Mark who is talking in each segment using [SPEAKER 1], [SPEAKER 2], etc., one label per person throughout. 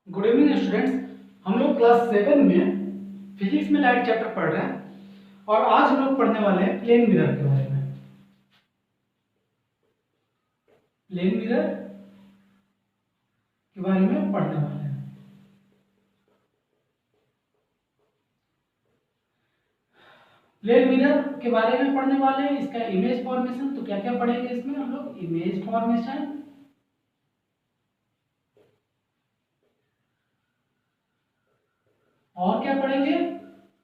[SPEAKER 1] Good evening students. हम लोग class 7 में फिजिक्स में लाइट चैप्टर पढ़ रहे हैं और आज हम लोग पढ़ने वाले हैं प्लेन मिरर के बारे में। प्लेन मिरर के बारे में पढ़ने वाले हैं। प्लेन मिरर के बारे में पढ़ने वाले हैं। इसका इमेज फॉर्मेशन, तो क्या क्या पढ़ेंगे इसमें हम लोग? इमेज फॉर्मेशन, और क्या पढ़ेंगे?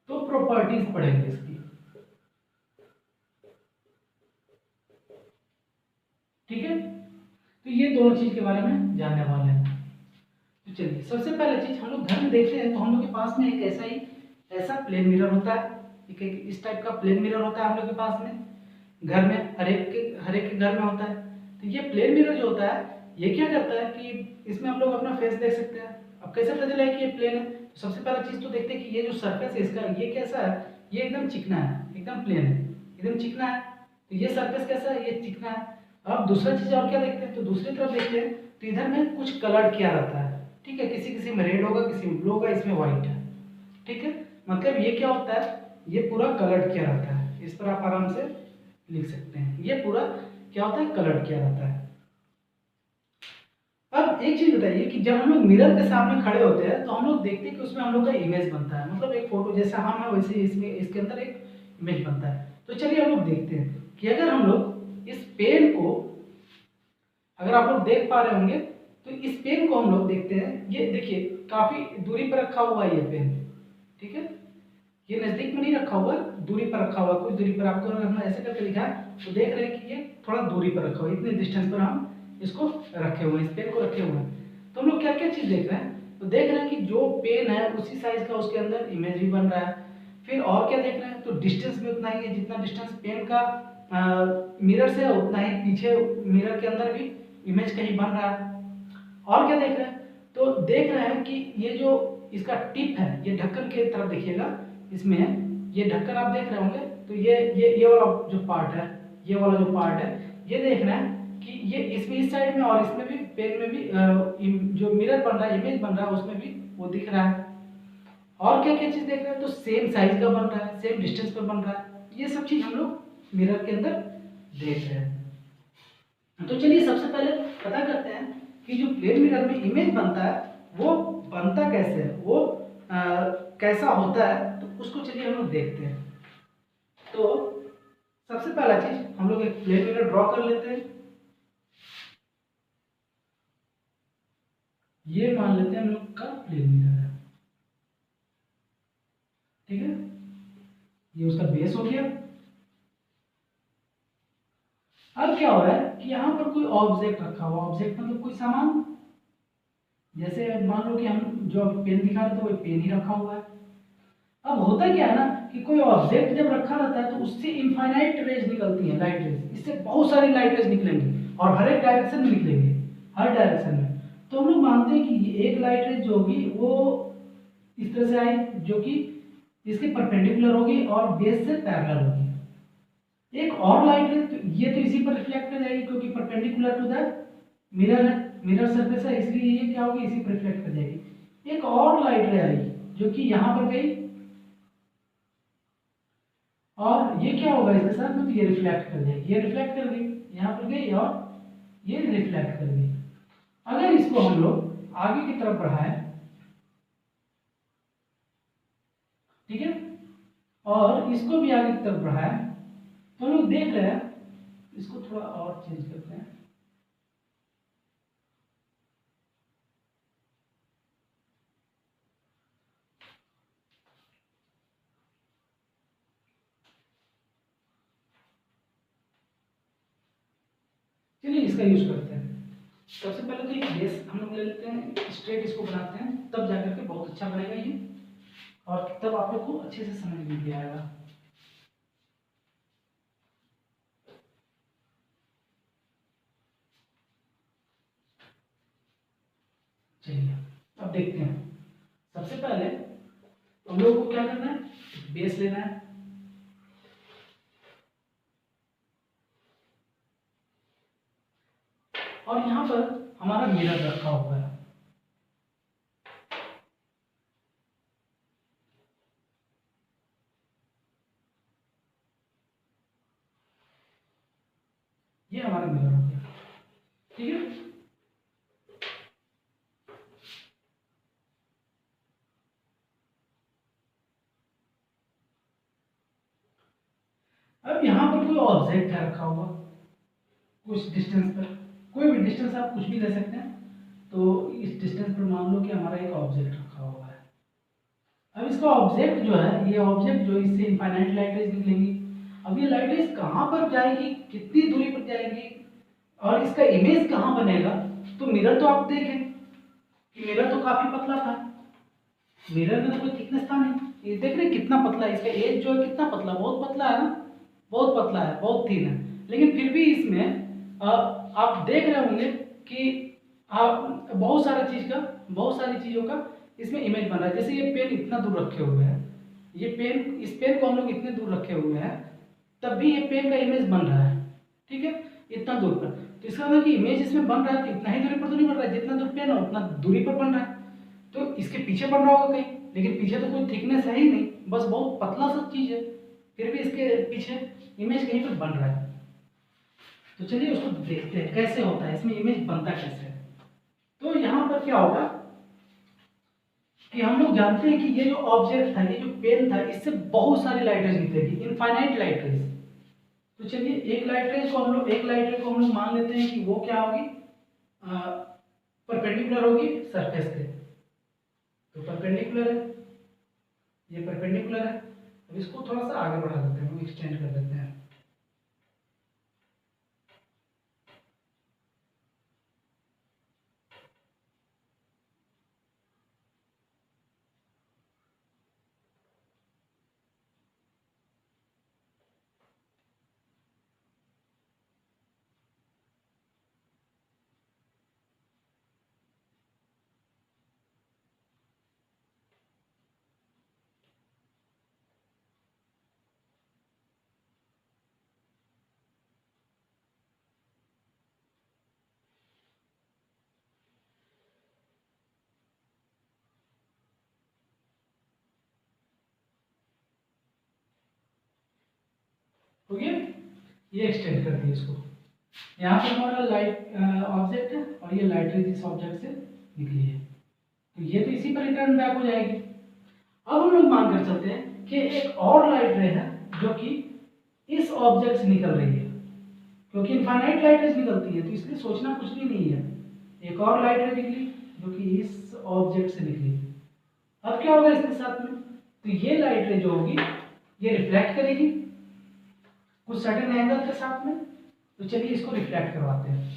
[SPEAKER 1] तो प्रॉपर्टीज पढ़ेंगे इसकी। ठीक है, तो ये दोनों चीज के बारे में जानने वाले हैं। तो चलिए, सबसे पहले चीज हम लोग घर में देखते हैं तो हम लोग के पास में एक ऐसा प्लेन मिरर होता है। एक इस टाइप का प्लेन मिरर होता है हम लोग के पास में घर में, हर एक के घर में होता है। तो ये प्लेन मिरर जो होता है ये क्या करता है कि इसमें हम लोग अपना फेस देख सकते हैं। अब कैसे पता चला कि ये प्लेन है? तो सबसे पहला चीज तो देखते हैं कि ये जो सरफेस है इसका, ये कैसा है? ये एकदम चिकना है, एकदम प्लेन है, एकदम चिकना है। तो ये सरफेस कैसा है? ये चिकना है। अब दूसरा चीज और क्या देखते हैं? तो दूसरी तरफ देखते हैं तो इधर में कुछ कलर किया रहता है। ठीक है, किसी किसी में रेड होगा, किसी में ब्लू होगा, इसमें व्हाइट है। ठीक है, मतलब ये क्या होता है? ये पूरा कलर्ड किया रहता है। इस पर आप आराम से लिख सकते हैं, ये पूरा क्या होता है? कलर्ड किया रहता है। अब एक चीज बताइए कि जब हम लोग मिरर के सामने खड़े होते हैं तो हम लोग देखते हैं कि उसमें हम लोग का इमेज बनता है, मतलब एक फोटो जैसा हम है वैसे इसमें इसके अंदर एक इमेज बनता है। तो चलिए हम लोग देखते हैं कि अगर हम लोग इस पेन को, अगर आप लोग देख पा रहे होंगे तो इस पेन को हम लोग देखते हैं, ये देखिए काफी दूरी पर रखा हुआ है ये पेन। ठीक है, ये नजदीक में नहीं रखा हुआ, दूरी पर रखा हुआ, कुछ दूरी पर। आपको अगर हम ऐसे करके लिखा है तो देख रहे हैं कि ये थोड़ा दूरी पर रखा हुआ है, इतने डिस्टेंस पर हम इसको रखे हुए हैं, इस पेन को रखे हुए हैं। तो हम लोग क्या क्या चीज देख रहे हैं? तो देख रहे हैं कि जो पेन है उसी साइज का उसके अंदर इमेज भी बन रहा है। फिर और क्या देख रहे हैं? तो डिस्टेंस भी उतना ही है, जितना डिस्टेंस पेन का मिरर से है उतना ही पीछे मिरर के अंदर भी इमेज कहीं बन रहा है। और क्या देख रहे हैं? तो देख रहे हैं कि ये जो इसका टिप है, ये ढक्कन की तरफ देखिएगा, इसमें ये ढक्कन आप देख रहे होंगे। तो ये वाला जो पार्ट है, ये वाला जो पार्ट है, ये देख रहे हैं कि ये इसमें इस साइड में और इसमें भी, पेन में भी जो मिरर बन रहा है, इमेज बन रहा है, उसमें भी वो दिख रहा है। और क्या क्या चीज देख रहे हैं? तो सेम साइज का बन रहा है, सेम डिस्टेंस पर बन रहा है। ये सब चीज हम लोग मिरर के अंदर देख रहे हैं। तो चलिए सबसे पहले पता करते हैं कि जो प्लेन मिरर में इमेज बनता है वो बनता कैसे है, वो कैसा होता है, तो उसको चलिए हम लोग देखते हैं। तो सबसे पहला चीज हम लोग एक प्लेन मिरर ड्रॉ कर लेते हैं। ये मान लेते हैं हम लोग का प्लेन मिरर है। ठीक है, ये उसका बेस हो गया। अब क्या हो रहा है कि यहाँ पर कोई ऑब्जेक्ट रखा हुआ, ऑब्जेक्ट मतलब कोई सामान, जैसे मान लो कि हम जो पेन दिखा रहे थे वो पेन ही रखा हुआ है। अब होता क्या है ना कि कोई ऑब्जेक्ट जब रखा रहता है तो उससे इनफाइनाइट रेज निकलती है, लाइट रेज, इससे बहुत सारी लाइट रेज निकलेंगी और हर एक डायरेक्शन में निकलेंगे, हर डायरेक्शन में। तो हम लोग मानते हैं कि ये एक लाइट रेज जो होगी वो इस तरह से आई, जो कि इसके परपेंडिकुलर होगी और बेस से पैरेलल होगी। एक और लाइट रेज, तो ये तो इसी पर रिफ्लेक्ट कर जाएगी क्योंकि परपेंडिकुलर टू द मिरर है, मिरर सरफेस है, इसलिए ये क्या होगी? इसी पर रिफ्लेक्ट कर जाएगी। एक और लाइट रे आई जो कि यहाँ पर गई और ये क्या होगा इसके साथ में? तो ये रिफ्लेक्ट कर जाएगी, ये रिफ्लेक्ट कर गई, यहाँ पर गई और ये रिफ्लेक्ट कर गई। अगर इसको हम लोग आगे की तरफ बढ़ाएं, ठीक है, और इसको भी आगे की तरफ बढ़ाएं, तो हम लोग देख रहे हैं, इसको थोड़ा और चेंज करते हैं। चलिए इसका यूज करते हैं। सबसे पहले तो एक बेस हम लोग ले लेते हैं, स्ट्रेट इसको बनाते हैं, तब जाकर के बहुत अच्छा बनेगा ये, और तब आप लोग को अच्छे से समझ में भी आएगा। चलिए अब देखते हैं। सबसे पहले हम लोगों को क्या करना है? बेस लेना है, और यहाँ पर हमारा मिरर रखा हुआ है। ये हमारा मिरर हो गया। ठीक है, अब यहाँ पर कोई ऑब्जेक्ट है रखा हुआ कुछ डिस्टेंस पर, कोई भी डिस्टेंस आप कुछ भी ले सकते हैं। तो इस डिस्टेंस पर मान लो कि हमारा एक ऑब्जेक्ट रखा हुआ है। अब इसका ऑब्जेक्ट जो है, ये ऑब्जेक्ट जो इससे इनफाइनाइट लाइट रेज निकलेंगी। अब ये लाइट रेज कहाँ पर जाएगी, कितनी दूरी पर जाएंगी, और इसका इमेज कहाँ बनेगा। तो मिरर तो आप देखें कि मिरर तो काफी पतला था, मिरर में तो कोई थिकनेस था नहीं। ये देख रहे हैं कितना पतला है, इसका एज जो है कितना पतला, बहुत पतला है ना, बहुत पतला है, बहुत थिन है। लेकिन फिर भी इसमें आप देख रहे होंगे कि आप बहुत सारी चीज़ों का इसमें इमेज बन रहा है। जैसे ये पेन इतना दूर रखे हुए हैं, ये पेन, इस पेन को हम लोग इतने दूर रखे हुए हैं, तब भी ये पेन का इमेज बन रहा है। ठीक है, इतना दूर पर। तो इसका मतलब कि इमेज इसमें बन रहा है, तो इतना ही दूरी पर तो नहीं बन रहा है, जितना दूर पेन है उतना दूरी पर बन रहा है। तो इसके पीछे बन रहा होगा कहीं, लेकिन पीछे तो कोई थिकनेस है ही नहीं, बस बहुत पतला सा चीज है, फिर भी इसके पीछे इमेज कहीं पर बन रहा है। तो चलिए उसको देखते हैं कैसे होता है, इसमें इमेज बनता कैसे है। तो यहाँ पर क्या होगा कि हम लोग जानते हैं कि ये जो ऑब्जेक्ट था, ये जो पेन था, इससे बहुत सारी लाइट रेज निकलेगी, इनफाइनाइट लाइट रेज। तो चलिए एक लाइट रेज को हम लोग मान लेते हैं कि वो क्या होगी, परपेंडिकुलर होगी सरफेस के। तो परपेंडिकुलर है, ये परपेंडिकुलर है। अब इसको थोड़ा सा आगे बढ़ा देते हैं, एक्सटेंड कर देते हैं। हो गया, ये एक्सटेंड कर दिया इसको। यहाँ पे हमारा लाइट ऑब्जेक्ट है और ये लाइट रेज इस ऑब्जेक्ट से निकली है, तो ये तो इसी पर रिटर्न बैक हो जाएगी। अब हम लोग मान कर चलते हैं कि एक और लाइट रे है जो कि इस ऑब्जेक्ट से निकल रही है, क्योंकि इनफाइनाइट लाइट रेज निकलती है, तो इसलिए सोचना कुछ भी नहीं है। एक और लाइट रे निकली जो कि इस ऑब्जेक्ट से निकली। अब क्या होगा इसके साथ में, तो ये लाइट रे जो होगी ये रिफ्लेक्ट करेगी कुछ सर्टेन एंगल के साथ में। तो चलिए इसको रिफ्लेक्ट करवाते हैं।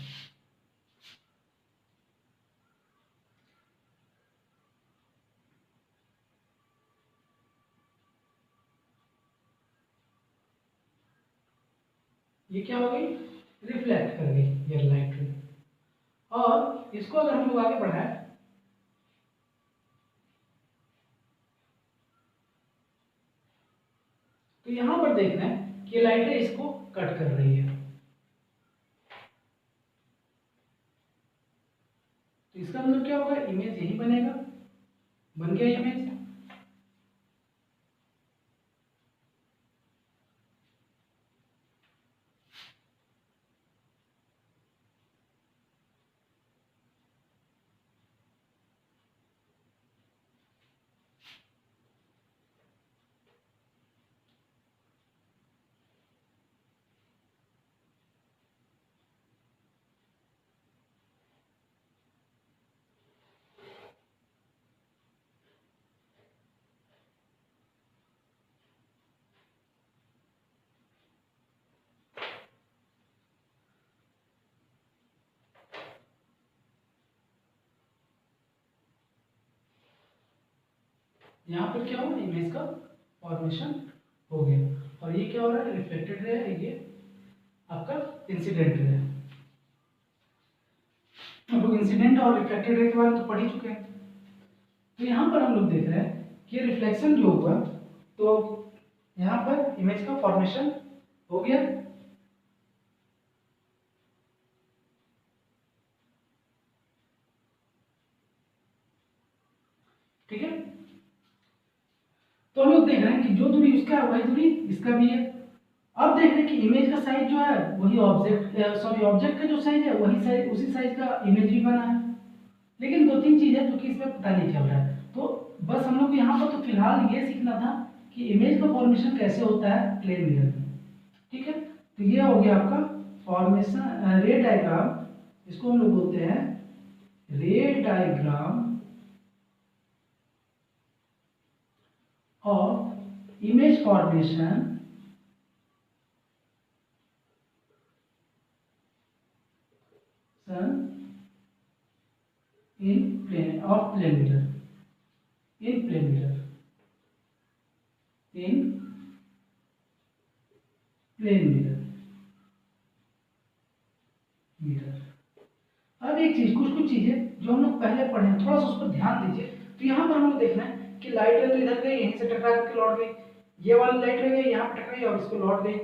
[SPEAKER 1] ये क्या हो गई, रिफ्लेक्ट कर गई ये लाइट रे। और इसको अगर हम लोग आगे बढ़ाएं, तो यहां पर देखना है कि लाइट रे इसको कट कर रही है। तो इसका मतलब क्या होगा, इमेज यही बनेगा, बन गया इमेज। यहाँ पर क्या हुआ, इमेज का फॉर्मेशन हो गया। और ये क्या हो रहा है, रिफ्लेक्टेड रे है, ये आपका इंसिडेंट रे है। हम लोग इंसिडेंट और रिफ्लेक्टेड रे के बारे में तो पढ़ ही चुके हैं। तो यहाँ पर हम लोग देख रहे हैं कि रिफ्लेक्शन जो हुआ, तो यहाँ पर इमेज का फॉर्मेशन हो गया। ठीक है, तो हम लोग देख रहे हैं कि जो दूरी उसका है वही दूरी इसका भी है। अब देख रहे हैं कि इमेज का साइज जो है वही ऑब्जेक्ट का जो साइज है वही साइज, उसी साइज का इमेज भी बना है। लेकिन दो तीन चीजें जो कि इसमें पता नहीं चल रहा है, तो बस हम लोग को यहाँ पर तो फिलहाल ये सीखना था कि इमेज का फॉर्मेशन कैसे होता है प्लेन मिरर में। ठीक है, तो ये हो गया आपका फॉर्मेशन रे डायग्राम। इसको हम लोग बोलते हैं रे diagram of image formation in plane of plane mirror, in plane mirror, in plane mirror। अब एक चीज, कुछ कुछ चीजें जो हम लोग पहले पढ़े हैं थोड़ा सा उस पर ध्यान दीजिए। तो यहाँ पर हम लोग देखना है कि लाइट रे तो इधर गई, यहीं से टकरा करके लौट गई, ये वाली लाइट रे गई यहाँ पर टकराई और इसको लौट गई,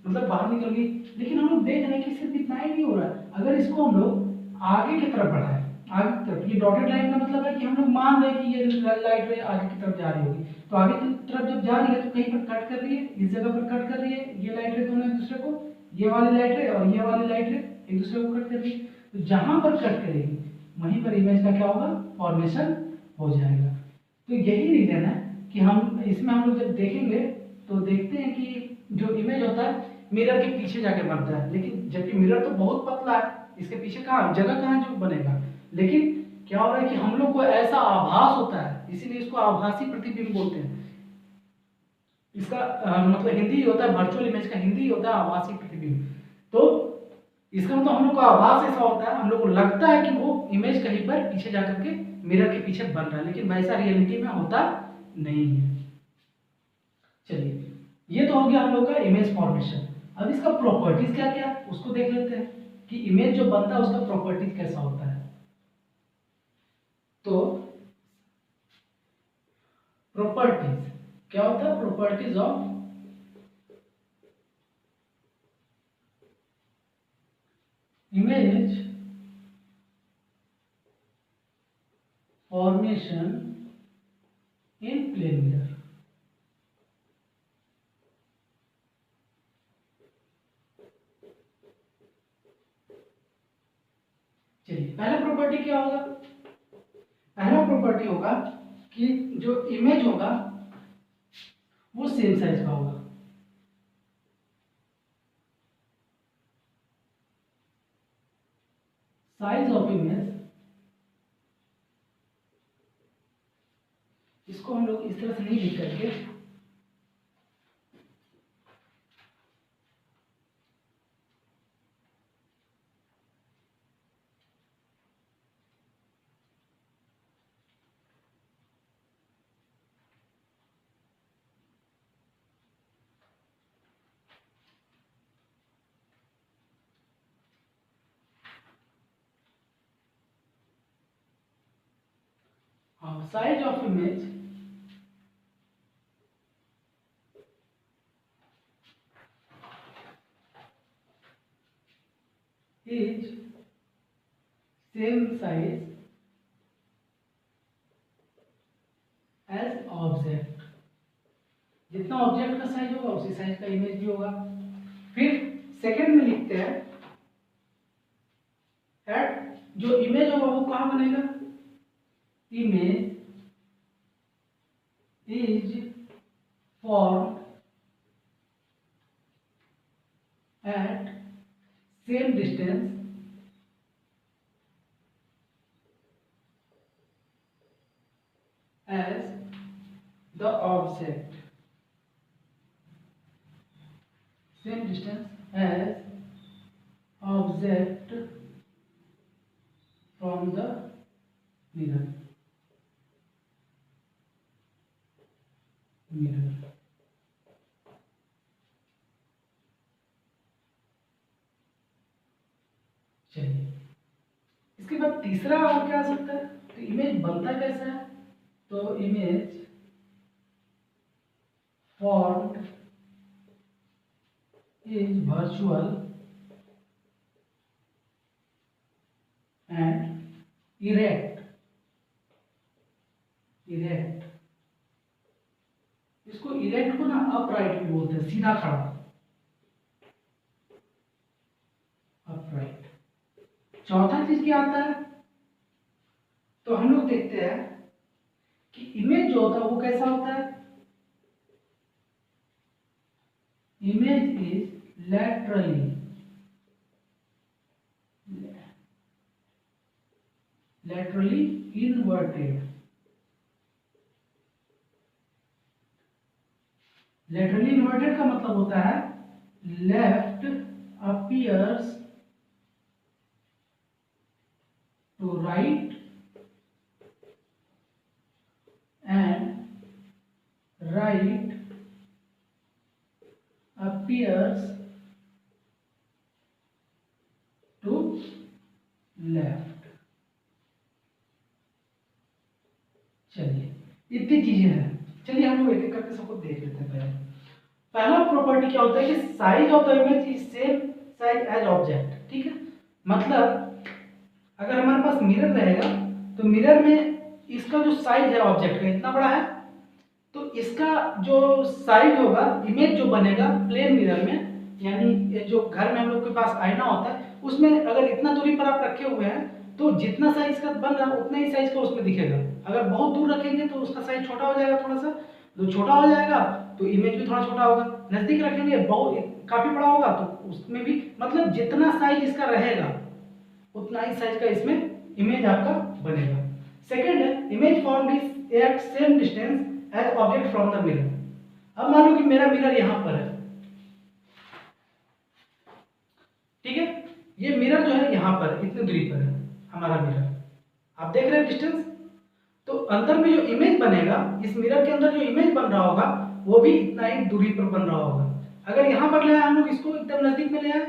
[SPEAKER 1] मतलब बाहर निकल गई। लेकिन हम लोग देख रहे हैं कि सिर्फ इतना ही नहीं हो रहा है, अगर इसको हम लोग आगे की तरफ बढ़ाएं, आगे की तरफ, ये डॉटेड लाइन का मतलब है कि हम लोग मान रहे हैं कि ये लाइट रे आगे की तरफ जा रही होगी, तो आगे की तरफ जब जा रही है तो कहीं पर कट कर रही है, इस जगह पर कट कर रही है, ये लाइट रे दोनों एक दूसरे को, ये वाली लाइट रे और ये वाली लाइट रे एक दूसरे को कट कर रही है। तो जहां पर कट करेगी वहीं पर इमेज का क्या होगा, फॉर्मेशन हो जाएगा। तो यही रीजन है कि हम इसमें हम लोग जब देखेंगे तो देखते हैं कि जो इमेज होता है मिरर के पीछे जाके बनता है, लेकिन जबकि मिरर तो बहुत पतला है, इसके पीछे कहाँ जगह कहाँ जो बनेगा। लेकिन क्या हो रहा है कि हम लोग को ऐसा आभास होता है, इसीलिए इसको आभासी प्रतिबिंब बोलते हैं। इसका मतलब हिंदी होता है, वर्चुअल इमेज का हिंदी होता है आभासी प्रतिबिंब। तो इसका मतलब हम लोग को आभास ऐसा होता है, हम लोग को लगता है कि वो इमेज कहीं पर पीछे जाकर के मिरर के पीछे बन रहा है, लेकिन वैसा रियलिटी में होता नहीं है। चलिए, ये तो हो गया हम लोग का इमेज फॉर्मेशन। अब इसका प्रॉपर्टीज क्या क्या उसको देख लेते हैं कि इमेज जो बनता है उसका प्रॉपर्टीज कैसा होता है। तो प्रॉपर्टीज क्या होता है, properties of image formation in plane mirror. चलिए, पहला प्रॉपर्टी क्या होगा, पहला प्रॉपर्टी होगा कि जो इमेज होगा वो सेम साइज का होगा। साइज ऑफ इमेज, इसको हम लोग इस तरह से नहीं लिख करके size of image is same size as object। जितना ऑब्जेक्ट का साइज होगा उसी साइज का इमेज भी होगा। फिर सेकंड में लिखते हैं एट, जो इमेज होगा वो कहाँ बनेगा, image is formed at same distance as the object, same distance as object from the mirror। चलिए, इसके बाद तीसरा और क्या आ सकता है, तो इमेज बनता कैसा है, तो image formed is virtual and erect. इसको इरेक्ट को ना अपराइट भी बोलते हैं, सीधा खड़ा। चौथा चीज क्या आता है, तो हम लोग देखते हैं कि इमेज जो होता है वो कैसा होता है, image is laterally inverted. Laterally inverted का मतलब होता है left appears to right and right appears to left। चलिए इतनी चीजें हैं, चलिए हम लोग एक एक करके सबको देख लेते हैं। पहला प्रॉपर्टी क्या होता है कि size of the image is same size as object. ठीक है, मतलब अगर हमारे पास मिरर रहेगा तो मिरर में इसका जो साइज है ऑब्जेक्ट का इतना बड़ा है, तो इसका जो साइज होगा, इमेज जो बनेगा प्लेन मिरर में, यानी जो घर में हम लोग के पास आईना होता है उसमें अगर इतना दूरी पर आप रखे हुए हैं तो जितना साइज का बन रहा है उतना ही साइज का उसमें दिखेगा। अगर बहुत दूर रखेंगे तो उसका साइज छोटा हो जाएगा, थोड़ा सा जो छोटा हो जाएगा तो इमेज भी थोड़ा छोटा होगा। नजदीक रखेंगे बहुत काफी बड़ा होगा तो उसमें भी, मतलब जितना साइज इसका रहेगा उतना ही साइज का इसमें इमेज आपका बनेगा। सेकेंड है image formed is at same distance as object from the mirror. अब मान लो कि मेरा मिरर यहां पर है, ठीक है, ये मिरर जो है यहां पर इतनी दूरी पर है हमारा मिरर, आप देख रहे हैं डिस्टेंस। तो अंदर में जो इमेज बनेगा, इस मिरर के अंदर जो इमेज बन रहा होगा वो भी इतना ही दूरी पर बन रहा होगा। अगर यहां पर ले आए हम लोग इसको एकदम नजदीक में ले आए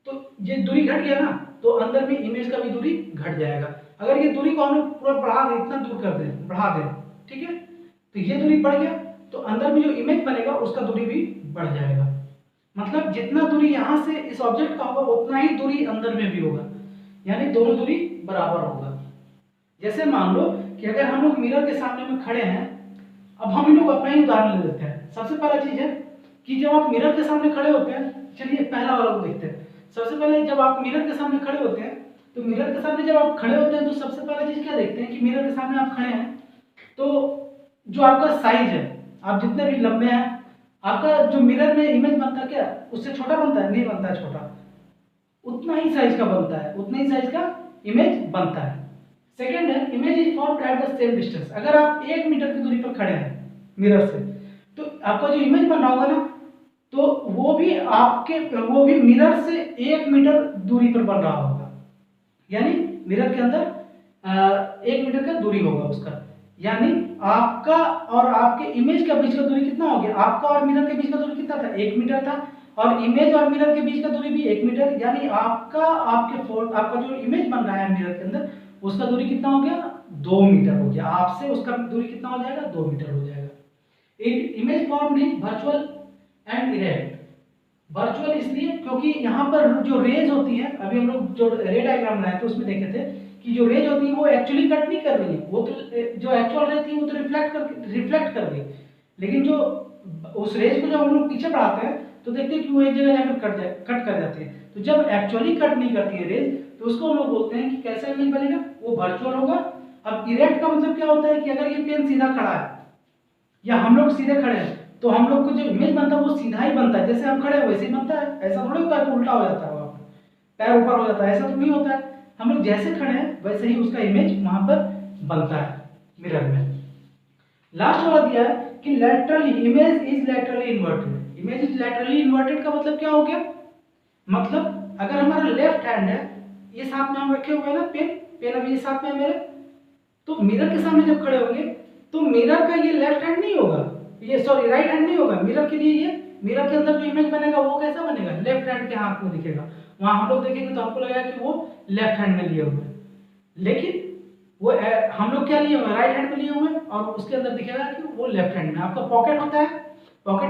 [SPEAKER 1] तो ये दूरी घट गया ना, तो अंदर में इमेज का भी दूरी घट जाएगा। अगर ये दूरी को हम लोग पूरा बढ़ा दें, इतना दूर कर दें, बढ़ा दें, ठीक है, तो ये दूरी बढ़ गया तो अंदर में जो इमेज बनेगा उसका दूरी भी बढ़ जाएगा। मतलब जितना दूरी यहाँ से इस ऑब्जेक्ट का होगा उतना ही दूरी अंदर में भी होगा, यानी दोनों दूरी बराबर होगा। जैसे मान लो कि अगर हम लोग मिरर के सामने में खड़े हैं, अब हम लोग अपना ही उदाहरण ले लेते हैं। सबसे पहला चीज है कि जब आप मिरर के सामने खड़े होते हैं, चलिए पहला वाला को देखते हैं। सबसे पहले जब आप मिरर के सामने खड़े होते हैं तो मिरर के सामने जब आप खड़े होते हैं तो सबसे पहला चीज क्या देखते हैं कि मिरर के सामने आप खड़े हैं तो जो आपका साइज है, आप जितने भी लंबे हैं, आपका जो मिरर में इमेज बनता है क्या उससे छोटा बनता है? नहीं बनता है छोटा, उतना ही साइज का बनता है, उतना ही साइज का इमेज बनता है। सेकंड है image is formed at the same distance. अगर आप 1 मीटर की दूरी पर खड़े हैं मिरर से तो आपका जो इमेज बन रहा होगा ना, तो वो भी मिरर से 1 मीटर दूरी पर बन रहा होगा, यानी मिरर के अंदर 1 मीटर का दूरी होगा उसका। यानी आपका और आपके इमेज के बीच का दूरी कितना हो गया? आपका और मिरर के बीच का दूरी कितना था? 1 मीटर था, और इमेज और मिरर के बीच का दूरी भी 1 मीटर, यानी आपका जो इमेज बन रहा है मिरर के अंदर उसका दूरी कितना हो गया? 2 मीटर हो गया। आपसे उसका दूरी कितना हो जाएगा? 2 मीटर हो जाएगा। Image form is virtual and erect. Virtual इसलिए क्योंकि यहाँ पर जो रेज होती है, अभी हम लोग जो रे डायग्राम बनाए थे उसमें देखे थे कि जो रेज होती है वो एक्चुअली कट नहीं कर रही है, वो तो जो एक्चुअल रे थी वो तो रिफ्लेक्ट कर रही, लेकिन जो उस रेज को जब हम लोग पीछे बढ़ाते हैं तो देखते हैं कि वो एक जगह जाकर कट कर जाती है। तो जब एक्चुअली कट नहीं करती है रेज तो उसको हम लोग बोलते हैं कि कैसा इमेज बनेगा? वो वर्चुअल होगा। अब इरेक्ट का मतलब क्या होता है कि अगर ये पेन सीधा खड़ा है या हम लोग सीधे खड़े हैं तो हम लोग को जो इमेज बनता है वो सीधा ही बनता है, जैसे हम खड़े हैं वैसे ही बनता है। ऐसा थोड़ी होता है कि उल्टा हो जाता है, वहाँ पैर ऊपर हो जाता है, ऐसा तो नहीं होता है। हम लोग जैसे खड़े हैं वैसे ही उसका इमेज वहां पर बनता है मिरर में। लास्ट वाला दिया है कि laterally image is laterally inverted. Image is laterally inverted का मतलब क्या हो गया? मतलब अगर हमारा लेफ्ट हैंड है, ये साथ में हम रखे हुए हैं ना, पेन अभी ये साथ में है मेरे, तो मिरर के सामने जब खड़े होंगे तो मिरर का ये लेफ्ट हैंड नहीं होगा, ये सॉरी राइट हैंड नहीं होगा। मिरर के लिए ये मिरर के अंदर जो इमेज बनेगा वो कैसा बनेगा? लेफ्ट हैंड के हाथ में दिखेगा। वहां हम लोग देखेंगे तो हमको लगेगा कि वो लेफ्ट हैंड में लिए हुए हैं, लेकिन वो हम लोग क्या लिए हुए? राइट हैंड में लिए हुए हैं, और उसके अंदर दिखेगा कि वो लेफ्ट हैंड में। आपका पॉकेट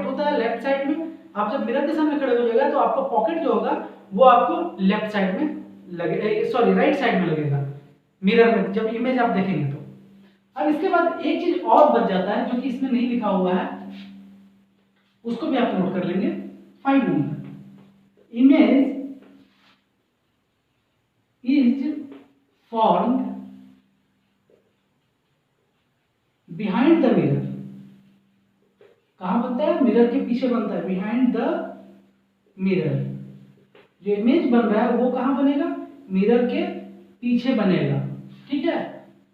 [SPEAKER 1] होता है लेफ्ट साइड में। आप जब मिरर के सामने खड़े हो जाएगा तो आपका पॉकेट जो होगा वो आपको लेफ्ट साइड में लगे, सॉरी राइट साइड में लगेगा मिरर में जब इमेज आप देखेंगे तो। अब इसके बाद एक चीज और बच जाता है जो कि इसमें नहीं लिखा हुआ है, उसको भी आप नोट कर लेंगे। 5 number, image is formed behind the mirror। कहाँ बनता है? मिरर के पीछे बनता है, behind the mirror। जो इमेज बन रहा है वो कहाँ बनेगा? मिरर के पीछे बनेगा, ठीक है।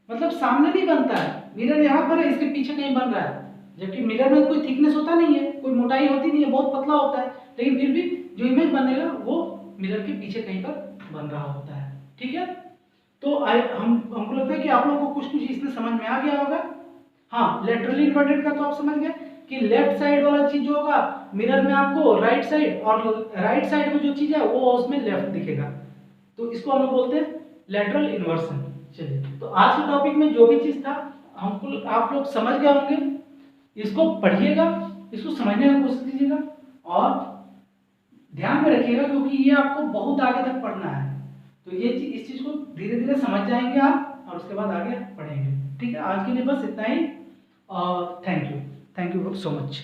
[SPEAKER 1] मतलब सामने नहीं बनता है, मिरर यहाँ पर है, इसके पीछे कहीं बन रहा है। जबकि मिरर में कोई थिकनेस होता नहीं है, कोई मोटाई होती नहीं है, बहुत पतला होता है, लेकिन फिर भी जो इमेज बनेगा वो मिरर के पीछे कहीं पर बन रहा होता है, ठीक है। तो हमको लगता है कि आप लोगों को कुछ कुछ इसमें समझ में आ गया होगा। हाँ, लेटरली इन्वर्टेड का तो आप समझ गए कि लेफ्ट साइड वाला चीज जो होगा मिरर में आपको राइट साइड, और राइट साइड में जो चीज है वो उसमें लेफ्ट दिखेगा, तो इसको हम लोग बोलते हैं लेटरल इन्वर्सन। चलिए, तो आज के टॉपिक में जो भी चीज था हमको आप लोग समझ गए होंगे। इसको पढ़िएगा, इसको समझने की कोशिश कीजिएगा और ध्यान में रखिएगा, क्योंकि ये आपको बहुत आगे तक पढ़ना है। तो ये इस चीज को धीरे धीरे समझ जाएंगे आप और उसके बाद आगे पढ़ेंगे, ठीक है। आज के लिए बस इतना ही और थैंक यू सो मच।